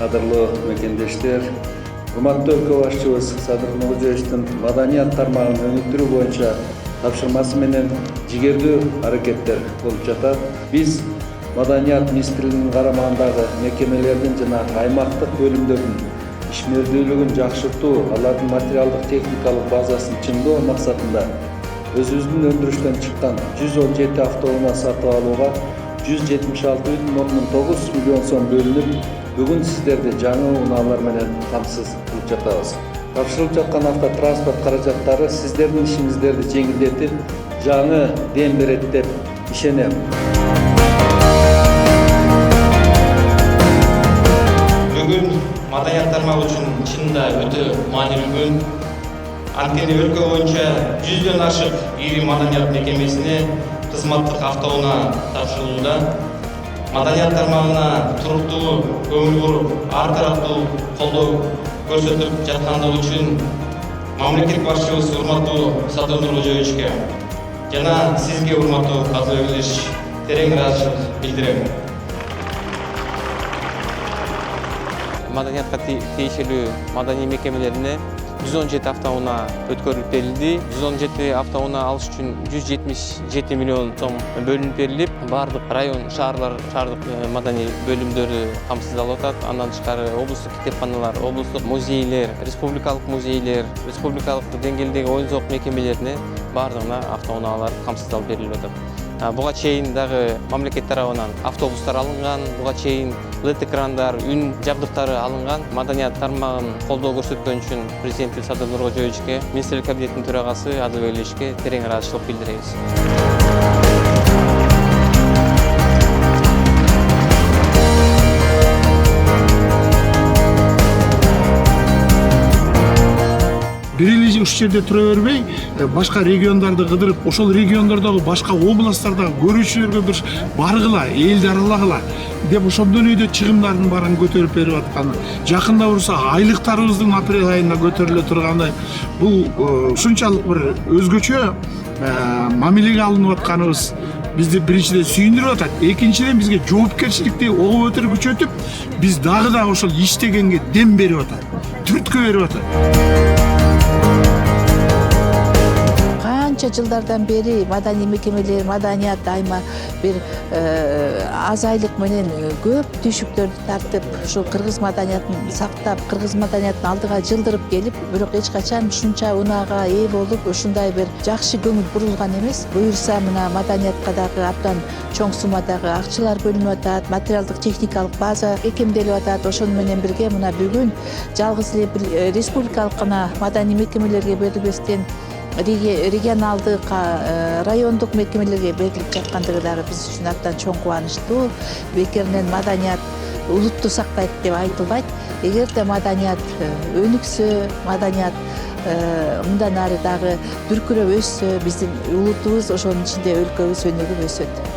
кадырлуу мекендештер, урматтуу өлкө башчыбыз Садыр Нуркожоевичтин маданият тармагын өнүктүрүү боюнча тапшырмасы менен жигердүү аракеттер болуп жатат. Биз маданият министрлигинин карамагындагы мекемелердин жана аймактык бөлүмдөрдүн ишмердүүлүгүн жакшыртуу, алардын материалдык техникалык базасын чыңдоо максатында өзүбүздүн өндүрүштөн чыккан 117 автоунаа сатып алууга 176,9 миллион сом бөлүнүп, бүгүн сиздерди жаңы унаалар менен камсыз кылып жатабыз. Тапшырылып жаткан автотранспорт каражаттары сиздердин ишиңиздерди жеңилдетип, жаңы дем берет деп ишенем. Бүгүн маданият тармагы үчүн чынында өтө маанилүү күн. Анткени өлкө боюнча 100дөн ашык ири маданият мекемесине кызматтык автоунаа тапшырылууда. Маданият тармагына туруктуу көңүл буруп, ар тараптуу колдоо көрсөтүп жаткандыгы үчүн мамлекет башчыбыз урматтуу Садыр Нуркожоевичке жана сизге урматтуу Казыбек Илич терең ыраазычылык билдирем. Маданиятка тиешелүү маданий мекемелерине 117 автоунаа өткөрүлүп берилди. 117 автоунаа алыш үчүн 177 миллион сом бөлүнүп берилип, бардык район, шаардык маданий бөлүмдөрү камсыздалып атат. Андан тышкары облустук китепканалар, облустук музейлер, республикалык музейлер, республикалык деңгээлдеги оюн-зоок мекемелерине бардыгына автоунаалар камсыздалып берилип атат. Буга чейин дагы мамлекет тарабынан автобустар алынган, буга чейин LED экрандар, үн жабдыктары алынган. Маданият тармагын колдоо көрсөткөн үчүн президент Садыр Нуркожоевичке, министрлик кабинетинин төрагасы Казыбек Иличке терең ыраазычылык билдиребиз. Бир эле ушул жерде тура бербей, башка региондарды кыдырып, ошол региондордогу башка областтардагы көрүүчүлөргө бир баргыла, элди аралагыла деп ошондон үйдө чыгымдардын баарын көтөрүп берип атканы, жакында урса айлыктарыбыздын апрель айында көтөрүлө турганы, бул ушунчалык бир өзгөчө мамилеге алынып атканыбыз бизди биринчиден сүйүндүрүп атат. Экинчиден бизге жоопкерчиликти ого бетер күчөтүп, биз дагы да ошол иштегенге дем берип атат, түрткү берип атат. Канча жылдардан бери маданий мекемелер, маданият дайыма бир аз айлык менен көп түйшүктөрдү тартып, ушул кыргыз маданиятын сактап, кыргыз маданиятын алдыга жылдырып келип, бирок эч качан ушунча унаага ээ болуп, ушундай бир жакшы көңүл бурулган эмес. Буюрса мына маданиятка дагы абдан чоң суммадагы акчалар бөлүнүп атат, материалдык техникалык база бекемделип атат. Ошону менен бирге мына бүгүн жалгыз эле республикалык гана маданий мекемелерге берилбестен регионалдык, райондук мекемелерге берилип жаткандыгы дагы биз үчүн абдан чоң кубанычтуу. Бекеринен маданият улутту сактайт деп айтылбайт. Эгерде маданият өнүксө, маданият мындан ары дагы дүркүрөп өссө, биздин улутубуз, ошонун ичинде өлкөбүз өнүгүп өсөт.